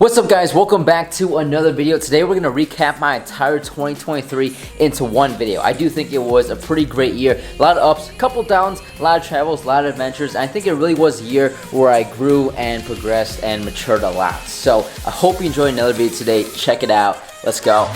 What's up guys, welcome back to another video. Today we're going to recap my entire 2023 into one video. I do think it was a pretty great year. A lot of ups, a couple downs, a lot of travels, a lot of adventures. And I think it really was a year where I grew and progressed and matured a lot. So I hope you enjoyed another video today. Check it out. Let's go.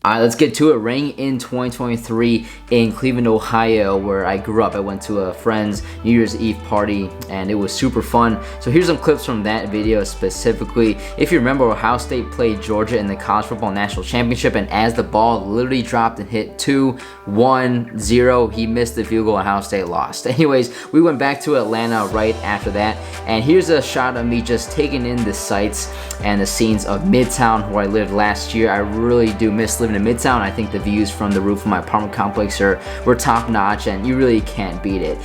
Alright, let's get to it. Raining in 2023 in Cleveland, Ohio, where I grew up. I went to a friend's New Year's Eve party and it was super fun. So here's some clips from that video specifically. If you remember, Ohio State played Georgia in the College Football National Championship, and as the ball literally dropped and hit 2-1-0, he missed the field goal. Ohio State lost. Anyways, we went back to Atlanta right after that, and here's a shot of me just taking in the sights and the scenes of Midtown, where I lived last year. I really do miss living in Midtown. I think the views from the roof of my apartment complex were top notch, and you really can't beat it.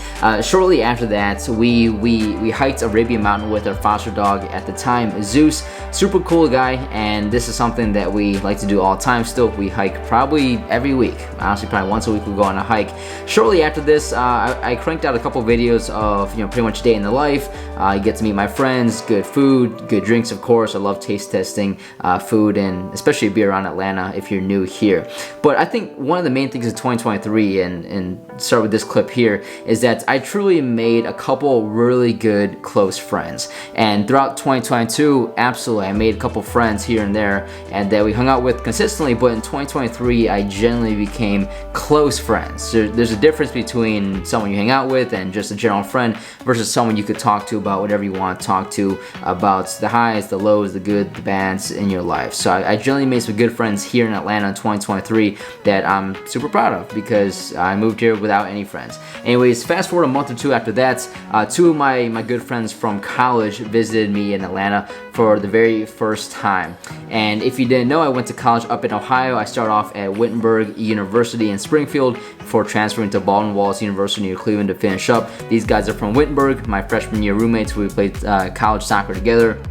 Shortly after that, we hiked Arabian Mountain with our foster dog at the time, Zeus. Super cool guy, and this is something that we like to do all the time still. We hike probably every week. Honestly, probably once a week we go on a hike. Shortly after this, I cranked out a couple videos of pretty much day in the life. You get to meet my friends, good food, good drinks, of course. I love taste testing food, and especially beer around Atlanta if you're new here. But I think one of the main things in 2023, and start with this clip here, is that I truly made a couple really good close friends. And throughout 2022, absolutely, I made a couple friends here and there, and that we hung out with consistently. But in 2023, I generally became close friends. So there's a difference between someone you hang out with and just a general friend versus someone you could talk to about whatever you want to talk to about, the highs, the lows, the good, the bads in your life. So I generally made some good friends here in Atlanta in 2023 that I'm super proud of, because I moved here without any friends. Anyways, fast forward a month or two after that, two of my good friends from college visited me in Atlanta for the very first time. And if you didn't know, I went to college up in Ohio. I started off at Wittenberg University in Springfield before transferring to Baldwin-Wallace University near Cleveland to finish up. These guys are from Wittenberg, my freshman year roommates. We played college soccer together.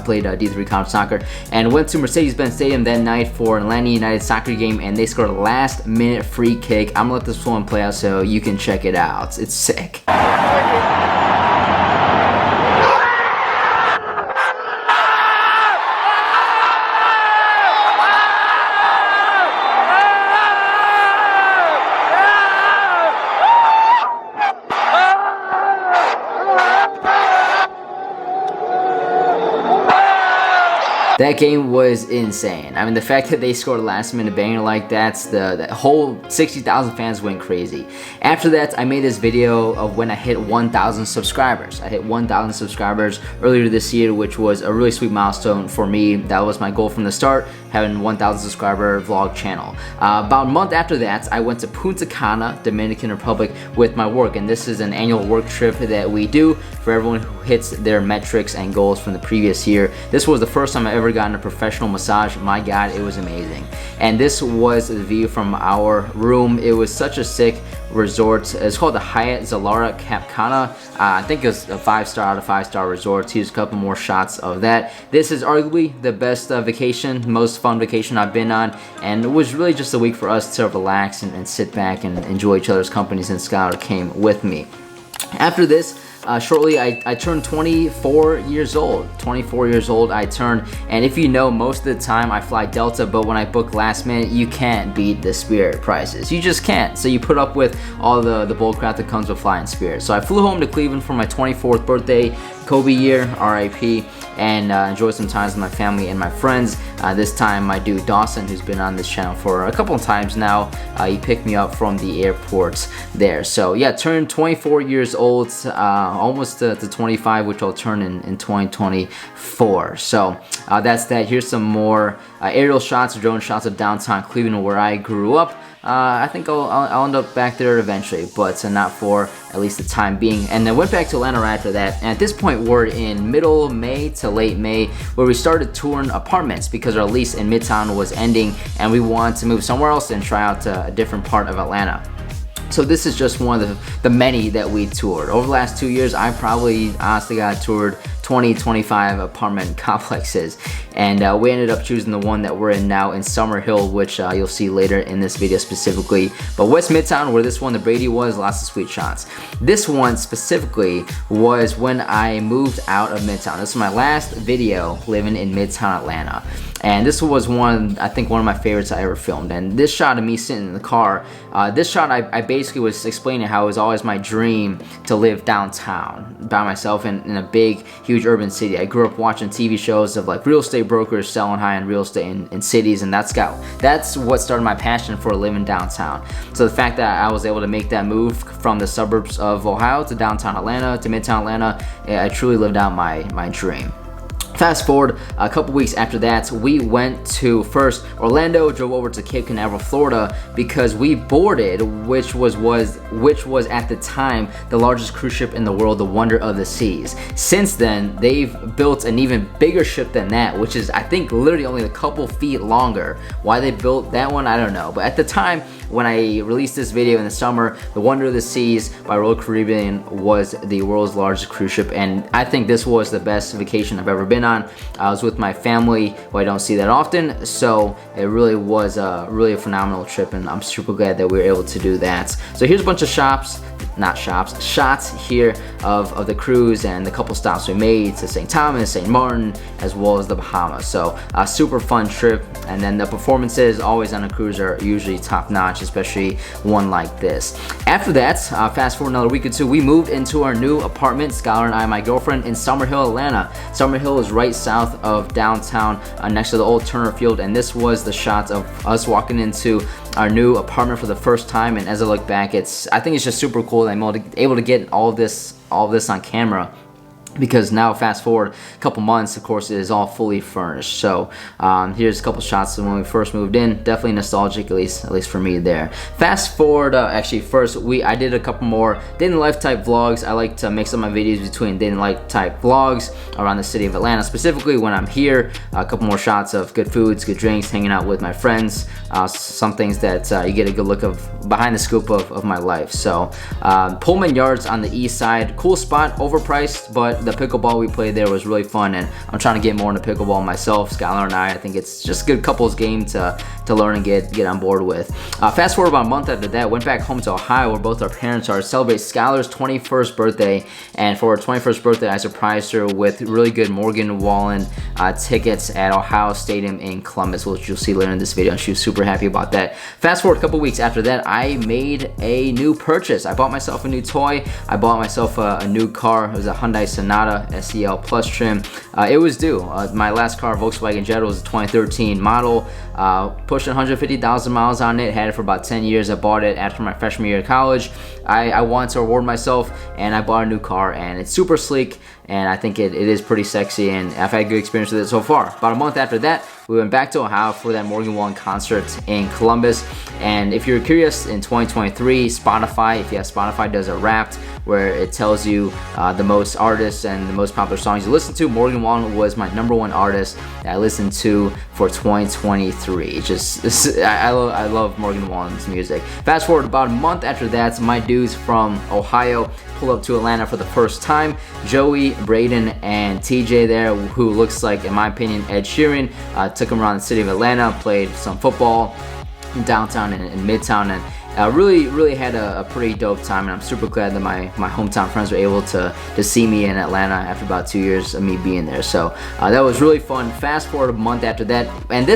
Played D3 college soccer, and went to Mercedes-Benz Stadium that night for an Atlanta United soccer game, and they scored a last-minute free kick. I'm gonna let this one play out so you can check it out. It's sick. That game was insane. I mean, the fact that they scored a last-minute banger like that, the whole 60,000 fans went crazy. After that, I made this video of when I hit 1,000 subscribers. I hit 1,000 subscribers earlier this year, which was a really sweet milestone for me. That was my goal from the start, having 1,000 subscriber vlog channel. About a month after that, I went to Punta Cana, Dominican Republic, with my work, and this is an annual work trip that we do for everyone who hits their metrics and goals from the previous year. This was the first time I ever gotten a professional massage. My God, it was amazing. And this was the view from our room. It was such a sick resort. It's called the Hyatt Zilara Cap Cana. I think it's a 5-star out of 5-star resort. Here's a couple more shots of that. This is arguably the best vacation, most fun vacation I've been on, and it was really just a week for us to relax and sit back and enjoy each other's company, since Skylar came with me. After this, shortly, I turned 24 years old. 24 years old I turned, and if you know, most of the time I fly Delta, but when I book last minute, you can't beat the Spirit prices. You just can't. So you put up with all the bullcrap that comes with flying Spirit. So I flew home to Cleveland for my 24th birthday, Kobe year, RIP, and enjoyed some times with my family and my friends. This time my dude Dawson, who's been on this channel for a couple of times now, he picked me up from the airport there. So yeah, turned 24 years old, almost to 25, which I'll turn in 2024. So that's that. Here's some more aerial shots, drone shots of downtown Cleveland, where I grew up. I think I'll end up back there eventually, but not for at least the time being. And then went back to Atlanta right after that, and at this point we're in middle May to late May, where we started touring apartments because our lease in Midtown was ending and we wanted to move somewhere else and try out a different part of Atlanta. So this is just one of the many that we toured. Over the last 2 years, I probably honestly got toured 20, 25 apartment complexes. And we ended up choosing the one that we're in now in Summerhill, which you'll see later in this video specifically. But West Midtown, where this one, the Brady was, lots of sweet shots. This one specifically was when I moved out of Midtown. This is my last video living in Midtown Atlanta. And this was I think one of my favorites I ever filmed. And this shot of me sitting in the car, this shot I basically was explaining how it was always my dream to live downtown by myself in a big, huge urban city. I grew up watching TV shows of like real estate brokers selling high-end real estate in cities, and that's what started my passion for living downtown. So the fact that I was able to make that move from the suburbs of Ohio to downtown Atlanta to Midtown Atlanta, I truly lived out my dream. Fast forward a couple weeks after that, we went to first Orlando, drove over to Cape Canaveral, Florida, because we boarded, which was at the time the largest cruise ship in the world, the Wonder of the Seas. Since then, they've built an even bigger ship than that, which is I think literally only a couple feet longer. Why they built that one, I don't know. But at the time when I released this video in the summer, the Wonder of the Seas by Royal Caribbean was the world's largest cruise ship, and I think this was the best vacation I've ever been on. I was with my family, who I don't see that often, so it really was a phenomenal trip, and I'm super glad that we were able to do that. So here's a bunch of shots here of the cruise and the couple stops we made to St. Thomas, St. Martin, as well as the Bahamas. So a super fun trip, and then the performances always on a cruise are usually top notch, especially one like this. After that, fast forward another week or two, we moved into our new apartment, Skylar and I, my girlfriend, in Summerhill, Atlanta. Summerhill is right south of downtown, next to the old Turner Field, and this was the shot of us walking into our new apartment for the first time. And as I look back, I think it's just super cool that I'm able to get all of this on camera, because now fast forward a couple months, of course, it is all fully furnished. So here's a couple shots of when we first moved in. Definitely nostalgic, at least for me there. Fast forward, actually first I did a couple more day in the life type vlogs. I like to mix up my videos between day in the life type vlogs around the city of Atlanta, specifically when I'm here. A couple more shots of good foods, good drinks, hanging out with my friends. Some things that you get a good look of behind the scoop of my life. So Pullman Yards on the east side, cool spot, overpriced, but the pickleball we played there was really fun, and I'm trying to get more into pickleball myself. Skylar and I think it's just a good couples game to learn and get on board with. Fast forward about a month after that, went back home to Ohio, where both our parents are, to celebrate Skylar's 21st birthday. And for her 21st birthday, I surprised her with really good Morgan Wallen tickets at Ohio Stadium in Columbus, which you'll see later in this video, and she was super happy about that. Fast forward a couple weeks after that, I made a new purchase. I bought myself a new toy. I bought myself a new car. It was a Hyundai Sonata SEL Plus trim. It was due. My last car, Volkswagen Jetta, was a 2013 model, pushing 150,000 miles on it. Had it for about 10 years. I bought it after my freshman year of college. I wanted to reward myself, and I bought a new car, and it's super sleek, and I think it is pretty sexy, and I've had a good experience with it so far. About a month after that, we went back to Ohio for that Morgan Wallen concert in Columbus. And if you're curious, in 2023, Spotify, if you have Spotify, does a Wrapped, where it tells you the most artists and the most popular songs you listen to. Morgan Wallen was my #1 artist that I listened to for 2023. I love Morgan Wallen's music. Fast forward about a month after that, my dudes from Ohio pull up to Atlanta for the first time. Joey, Braden, and TJ there, who looks like, in my opinion, Ed Sheeran. Took them around the city of Atlanta, played some football downtown and Midtown, and really had a pretty dope time. And I'm super glad that my hometown friends were able to see me in Atlanta after about 2 years of me being there. So that was really fun. Fast forward a month after that, and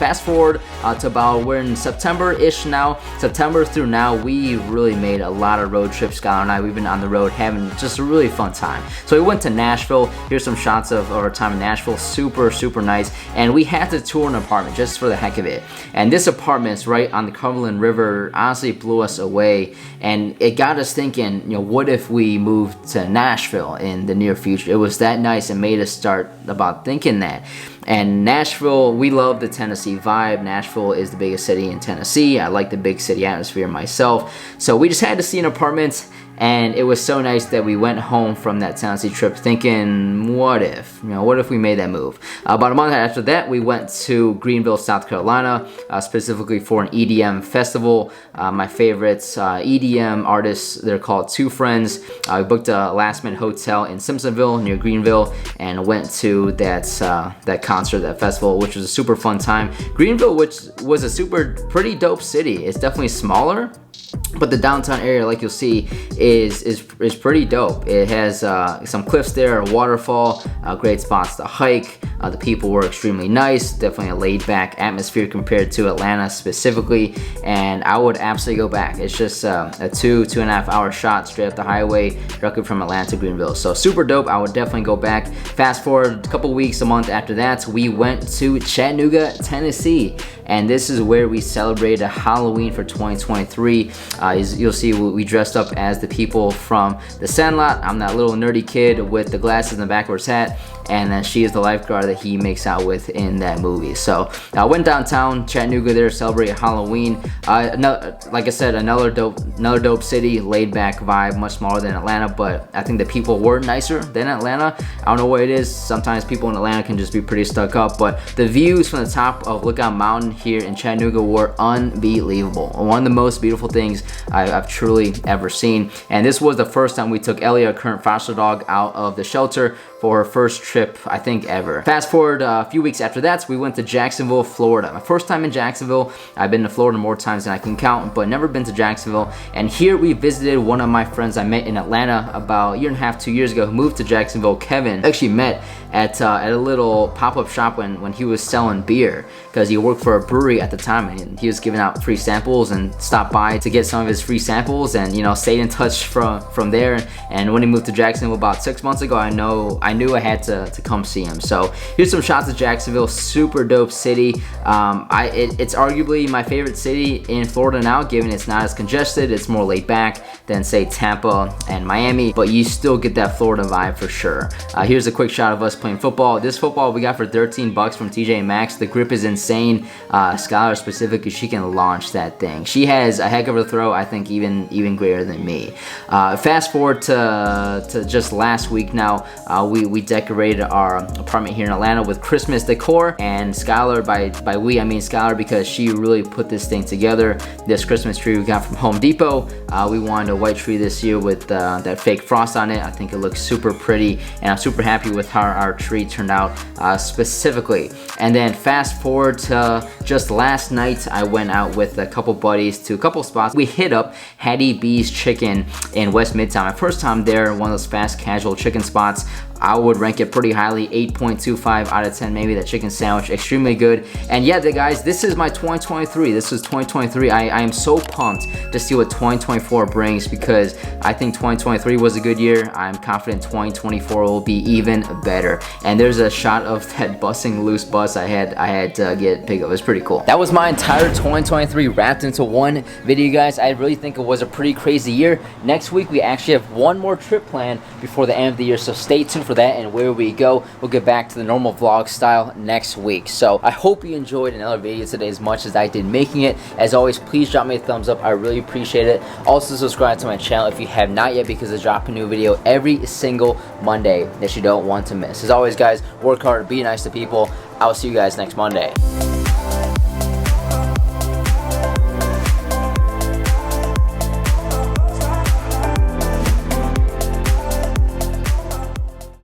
fast forward to about, we're in September-ish now. September through now, we really made a lot of road trips. Skylar and I, we've been on the road having just a really fun time. So we went to Nashville. Here's some shots of our time in Nashville. Super, super nice. And we had to tour an apartment just for the heck of it. And this apartment's right on the Cumberland River. Honestly, blew us away. And it got us thinking, what if we moved to Nashville in the near future? It was that nice and made us start about thinking that. And Nashville, we love the Tennessee vibe. Nashville is the biggest city in Tennessee. I like the big city atmosphere myself. So we just had to see an apartment And it was so nice that we went home from that Tennessee trip thinking, what if? You know, what if we made that move? About a month after that, we went to Greenville, South Carolina, specifically for an EDM festival. My favorites EDM artists, they're called Two Friends. We booked a last-minute hotel in Simpsonville near Greenville and went to that concert, that festival, which was a super fun time. Greenville, which was a pretty dope city. It's definitely smaller, but the downtown area, like you'll see, is pretty dope. It has some cliffs there, a waterfall, great spots to hike. The people were extremely nice, definitely a laid-back atmosphere compared to Atlanta specifically, and I would absolutely go back. It's just a 2.5 hour shot straight up the highway directly from Atlanta to Greenville. So super dope. I would definitely go back. Fast forward a couple weeks, a month after that, we went to Chattanooga, Tennessee, and this is where we celebrated Halloween for 2023. You'll see we dressed up as the people from The Sandlot. I'm that little nerdy kid with the glasses and the backwards hat, and then she is the lifeguard that he makes out with in that movie. So I went downtown Chattanooga there, celebrated Halloween. Like I said, another dope city, laid back vibe, much smaller than Atlanta, but I think the people were nicer than Atlanta. I don't know what it is. Sometimes people in Atlanta can just be pretty stuck up, but the views from the top of Lookout Mountain here in Chattanooga were unbelievable. One of the most beautiful things I've truly ever seen. And this was the first time we took Ellie, our current foster dog, out of the shelter for her first trip, I think, ever. Fast forward a few weeks after that, we went to Jacksonville, Florida. My first time in Jacksonville. I've been to Florida more times than I can count, but never been to Jacksonville. And here we visited one of my friends I met in Atlanta about a year and a half, 2 years ago, who moved to Jacksonville, Kevin. I actually met at a little pop-up shop when he was selling beer, because he worked for a brewery at the time, and he was giving out free samples, and stopped by to get some of his free samples, and, you know, stayed in touch from there. And when he moved to Jacksonville about 6 months ago, I knew I had to come see him. So here's some shots of Jacksonville. Super dope city. It's arguably my favorite city in Florida now, given it's not as congested. It's more laid back than, say, Tampa and Miami, but you still get that Florida vibe for sure. Here's a quick shot of us playing football. This football we got for 13 bucks from TJ Maxx. The grip is insane. Skylar specifically, she can launch that thing. She has a heck of a throw, I think even greater than me. Fast forward to just last week now. We decorated our apartment here in Atlanta with Christmas decor, and Skylar, by we I mean Skylar, because she really put this thing together. This Christmas tree we got from Home Depot. We wanted a white tree this year with that fake frost on it. I think it looks super pretty, and I'm super happy with how our tree turned out specifically. And then fast forward to just last night, I went out with a couple buddies to a couple spots. We hit up Hattie B's Chicken in West Midtown. My first time there, one of those fast casual chicken spots. I would rank it pretty highly, 8.25 out of 10 maybe. That chicken sandwich, extremely good. And yeah, guys, this is my 2023. This is 2023. I am so pumped to see what 2024 brings, because I think 2023 was a good year. I'm confident 2024 will be even better. And there's a shot of that busting loose bus I had to get picked up. It was pretty cool. That was my entire 2023 wrapped into one video, guys. I really think it was a pretty crazy year. Next week, we actually have one more trip planned before the end of the year, so stay tuned for that and where we go. We'll get back to the normal vlog style next week. So I hope you enjoyed another video today as much as I did making it. As always, please drop me a thumbs up. I really appreciate it. Also, subscribe to my channel if you have not yet, because I drop a new video every single Monday that you don't want to miss. As always, guys, work hard, be nice to people. I will see you guys next Monday.